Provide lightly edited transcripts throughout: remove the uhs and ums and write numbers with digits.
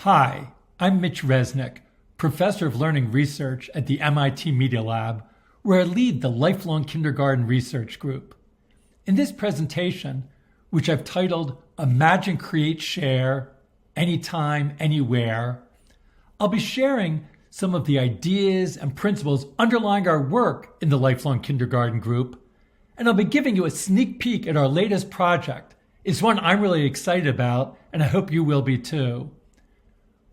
Hi, I'm Mitch Resnick, Professor of Learning Research at the MIT Media Lab, where I lead the Lifelong Kindergarten Research Group. In this presentation, which I've titled Imagine, Create, Share, Anytime, Anywhere, I'll be sharing some of the ideas and principles underlying our work in the Lifelong Kindergarten Group, and I'll be giving you a sneak peek at our latest project. It's one I'm really excited about, and I hope you will be too.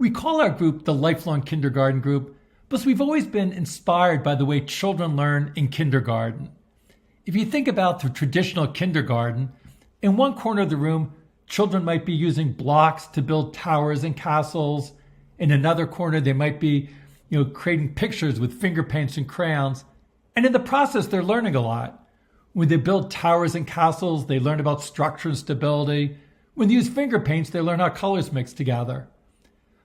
We call our group the Lifelong Kindergarten Group because we've always been inspired by the way children learn in kindergarten. If you think about the traditional kindergarten, in one corner of the room, children might be using blocks to build towers and castles. In another corner, they might be, creating pictures with finger paints and crayons. And in the process, they're learning a lot. When they build towers and castles, they learn about structure and stability. When they use finger paints, they learn how colors mix together.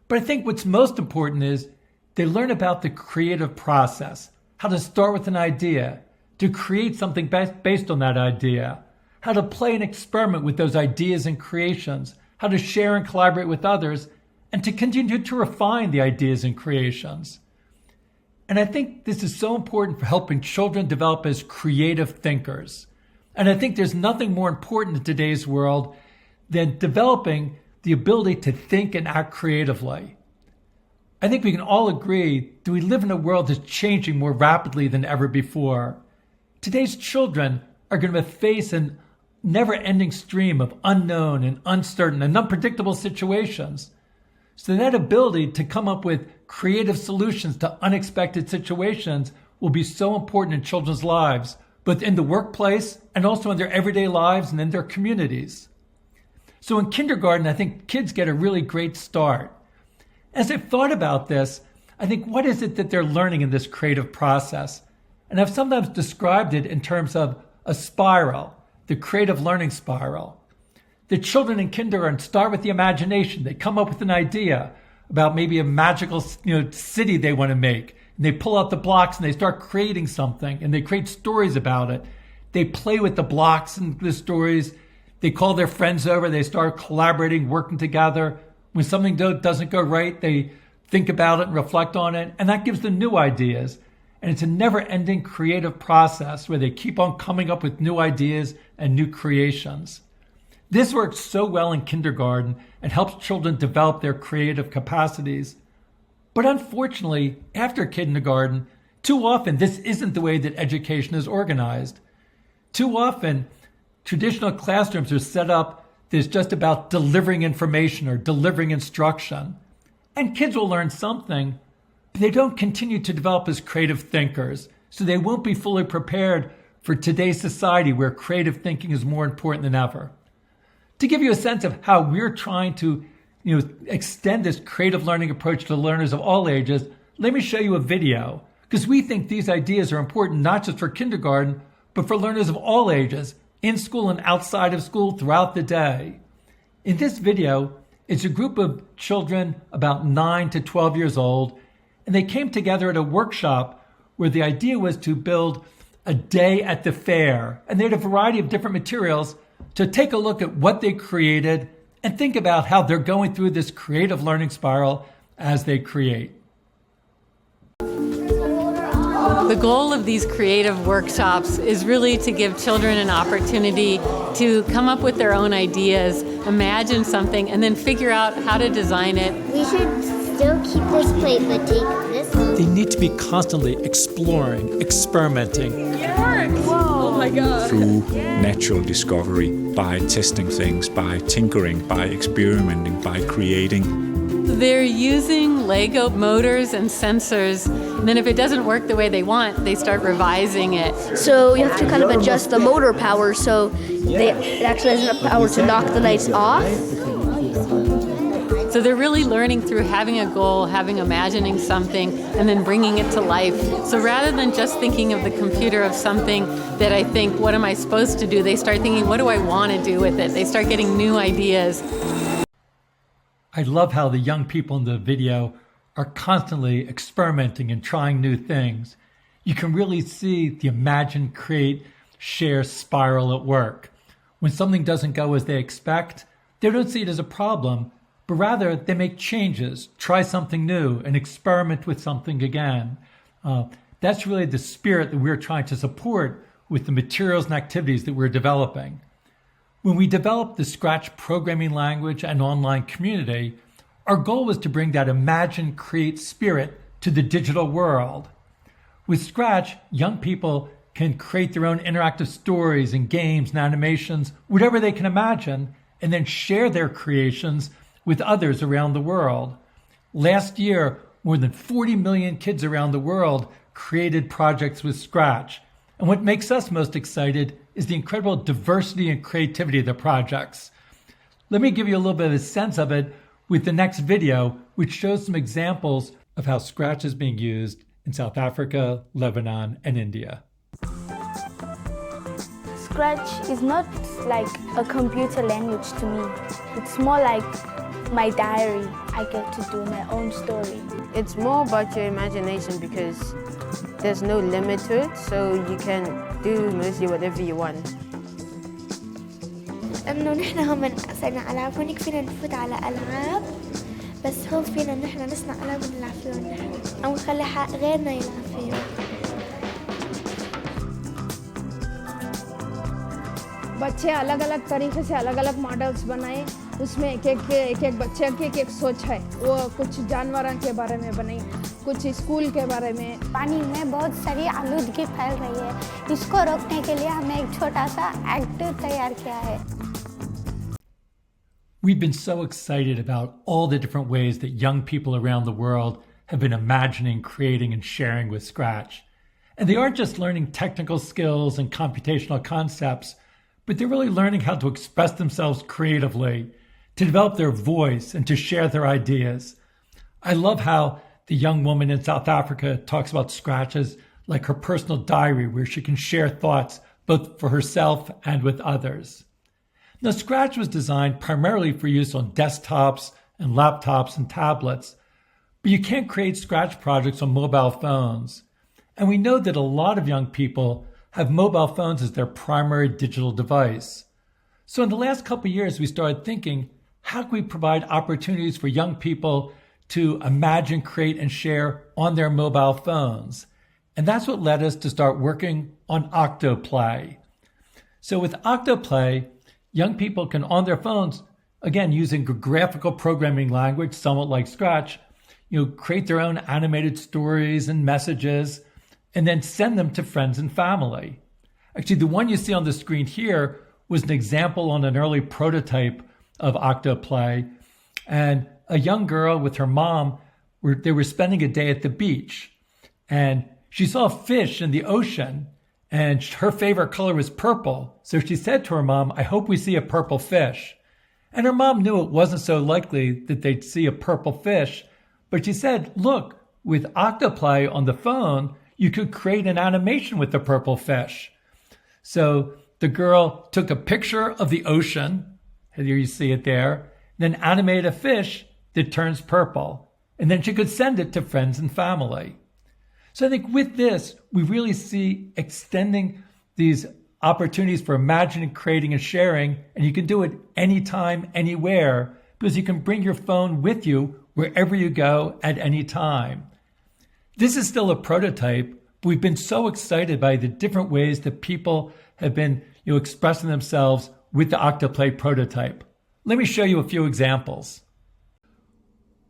But I think what's most important is they learn about the creative process, how to start with an idea, to create something based on that idea, how to play and experiment with those ideas and creations, how to share and collaborate with others, and to continue to refine the ideas and creations. And I think this is so important for helping children develop as creative thinkers. And I think there's nothing more important in today's world than developing the ability to think and act creatively. I think we can all agree that we live in a world that's changing more rapidly than ever before. Today's children are going to face a never-ending stream of unknown and uncertain and unpredictable situations. So that ability to come up with creative solutions to unexpected situations will be so important in children's lives, both in the workplace and also in their everyday lives and in their communities. So in kindergarten, I think kids get a really great start. As I've thought about this, I think, what is it that they're learning in this creative process? And I've sometimes described it in terms of a spiral, the creative learning spiral. The children in kindergarten start with the imagination. They come up with an idea about maybe a magical city they want to make. And they pull out the blocks and they start creating something, and they create stories about it. They play with the blocks and the stories. They call their friends over, they start collaborating, working together. When something doesn't go right, they think about it and reflect on it, and that gives them new ideas. And it's a never-ending creative process where they keep on coming up with new ideas and new creations. This works so well in kindergarten and helps children develop their creative capacities. But unfortunately, after kindergarten, too often this isn't the way that education is organized. Too often, traditional classrooms are set up that's just about delivering information or delivering instruction. And kids will learn something, but they don't continue to develop as creative thinkers, so they won't be fully prepared for today's society where creative thinking is more important than ever. To give you a sense of how we're trying to extend this creative learning approach to learners of all ages, let me show you a video, because we think these ideas are important not just for kindergarten, but for learners of all ages, in school and outside of school throughout the day. In this video, it's a group of children about 9 to 12 years old, and they came together at a workshop where the idea was to build a day at the fair. And they had a variety of different materials to take a look at what they created and think about how they're going through this creative learning spiral as they create. The goal of these creative workshops is really to give children an opportunity to come up with their own ideas, imagine something, and then figure out how to design it. We should still keep this plate, but take this one. They need to be constantly exploring, experimenting. It works! Whoa, oh my God. Through natural discovery, by testing things, by tinkering, by experimenting, by creating. They're using Lego motors and sensors, and then if it doesn't work the way they want, they start revising it. So you have to kind of adjust the motor power so it actually has enough power to knock the knights off. So they're really learning through having a goal, imagining something, and then bringing it to life. So rather than just thinking of the computer of something that I think, what am I supposed to do? They start thinking, what do I want to do with it? They start getting new ideas. I love how the young people in the video are constantly experimenting and trying new things. You can really see the imagine, create, share spiral at work. When something doesn't go as they expect, they don't see it as a problem, but rather they make changes, try something new, and experiment with something again. That's really the spirit that we're trying to support with the materials and activities that we're developing. When we developed the Scratch programming language and online community, our goal was to bring that imagine, create spirit to the digital world. With Scratch, young people can create their own interactive stories and games and animations, whatever they can imagine, and then share their creations with others around the world. Last year, more than 40 million kids around the world created projects with Scratch. And what makes us most excited is the incredible diversity and creativity of the projects. Let me give you a little bit of a sense of it with the next video, which shows some examples of how Scratch is being used in South Africa, Lebanon, and India. Scratch is not like a computer language to me. It's more like my diary. I get to do my own story. It's more about your imagination because there's no limit to it, so you can do mostly whatever you want. إنه نحن هم صرنا ألعاب هونيك فينا نفوت على ألعاب بس هون فينا نحن نصنع ألعاب ونلعب فيهم نحن أو نخلي غيرنا يلعب فيهم. बच्चे अलग अलग तरीके से अलग अलग models बनाए उसमें एक एक बच्चे की एक सोच है वो कुछ जानवरों के बारे में बनाई कुछ स्कूल के बारे में पानी में बहुत सारी आलूदगी फैल रही है इसको रोकने के लिए हमने एक छोटा सा एक्ट तैयार किया है We've been so excited about all the different ways that young people around the world have been imagining, creating, and sharing with Scratch. And they aren't just learning technical skills and computational concepts, but they're really learning how to express themselves creatively, to develop their voice, and to share their ideas. I love how the young woman in South Africa talks about Scratch as like her personal diary where she can share thoughts both for herself and with others. Now, Scratch was designed primarily for use on desktops and laptops and tablets, but you can't create Scratch projects on mobile phones. And we know that a lot of young people have mobile phones as their primary digital device. So in the last couple of years, we started thinking, how can we provide opportunities for young people to imagine, create, and share on their mobile phones? And that's what led us to start working on Octoplay. So with Octoplay, young people can, on their phones, again, using a graphical programming language, somewhat like Scratch, create their own animated stories and messages, and then send them to friends and family. Actually, the one you see on the screen here was an example on an early prototype of Octoplay. And a young girl with her mom, they were spending a day at the beach. And she saw a fish in the ocean, and her favorite color was purple. So she said to her mom, "I hope we see a purple fish." And her mom knew it wasn't so likely that they'd see a purple fish. But she said, "Look, with Octoplay on the phone, you could create an animation with the purple fish." So the girl took a picture of the ocean, here you see it there, then animated a fish that turns purple. And then she could send it to friends and family. So I think with this, we really see extending these opportunities for imagining, creating, and sharing, and you can do it anytime, anywhere, because you can bring your phone with you wherever you go at any time. This is still a prototype, but we've been so excited by the different ways that people have been expressing themselves with the Octoplay prototype. Let me show you a few examples.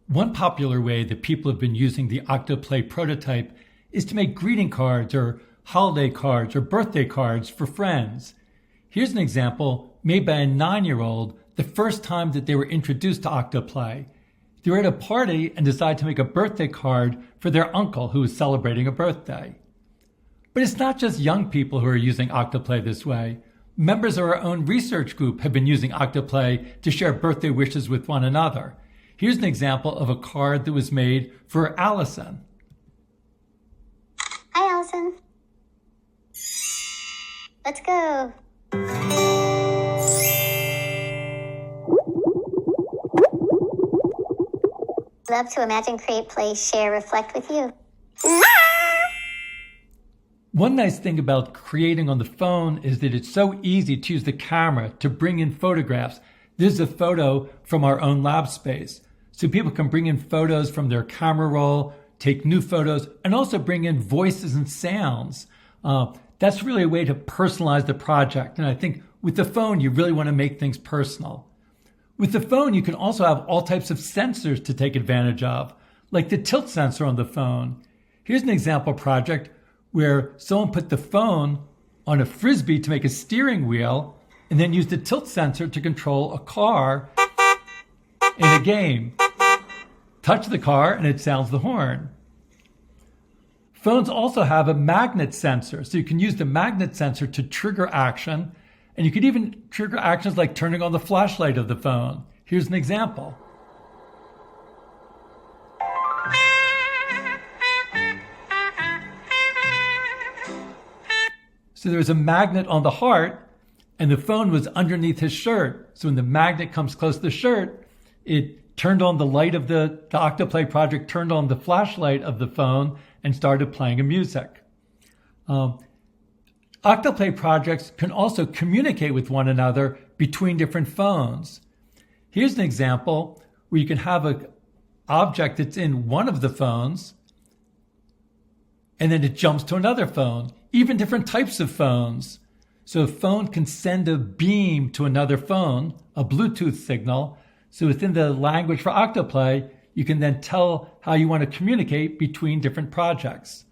One popular way that people have been using the Octoplay prototype is to make greeting cards or holiday cards or birthday cards for friends. Here's an example made by a 9-year-old the first time that they were introduced to Octoplay. They were at a party and decided to make a birthday card for their uncle who was celebrating a birthday. But it's not just young people who are using Octoplay this way. Members of our own research group have been using Octoplay to share birthday wishes with one another. Here's an example of a card that was made for Allison. Hi, Allison. Let's go. Love to imagine, create, play, share, reflect with you. One nice thing about creating on the phone is that it's so easy to use the camera to bring in photographs This is a photo from our own lab space. So people can bring in photos from their camera roll, take new photos, and also bring in voices and sounds. That's really a way to personalize the project. And I think with the phone, you really want to make things personal. With the phone, you can also have all types of sensors to take advantage of, like the tilt sensor on the phone. Here's an example project where someone put the phone on a Frisbee to make a steering wheel and then used the tilt sensor to control a car in a game. Touch the car and it sounds the horn. Phones also have a magnet sensor, so you can use the magnet sensor to trigger action, and you could even trigger actions like turning on the flashlight of the phone. Here's an example. So there's a magnet on the heart, and the phone was underneath his shirt. So when the magnet comes close to the shirt, it turned on the light of the Octoplay project, turned on the flashlight of the phone, and started playing a music. Octoplay projects can also communicate with one another between different phones. Here's an example where you can have an object that's in one of the phones, and then it jumps to another phone, even different types of phones. So a phone can send a beam to another phone, a Bluetooth signal. So within the language for Octoplay, you can then tell how you want to communicate between different projects.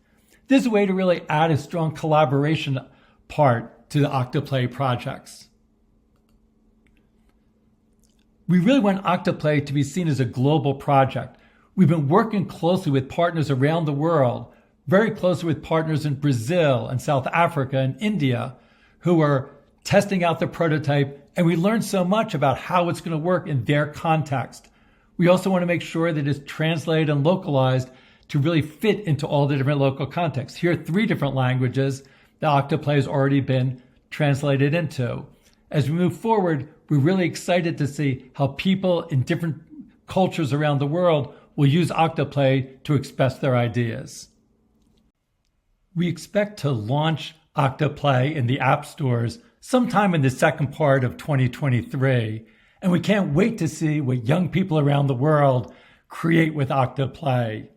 This is a way to really add a strong collaboration part to the Octoplay projects. We really want Octoplay to be seen as a global project. We've been working closely with partners around the world, very closely with partners in Brazil and South Africa and India, who are testing out the prototype, and we learned so much about how it's going to work in their context. We also want to make sure that it's translated and localized to really fit into all the different local contexts. Here are 3 different languages that Octoplay has already been translated into. As we move forward, we're really excited to see how people in different cultures around the world will use Octoplay to express their ideas. We expect to launch Octoplay in the app stores sometime in the second part of 2023, and we can't wait to see what young people around the world create with Octoplay.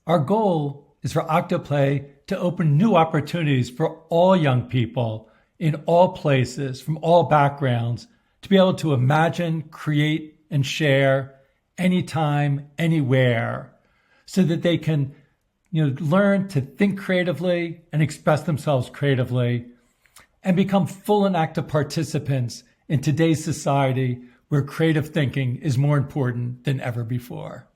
Our goal is for Octoplay to open new opportunities for all young people in all places, from all backgrounds, to be able to imagine, create, and share anytime, anywhere, so that they can learn to think creatively and express themselves creatively and become full and active participants in today's society where creative thinking is more important than ever before.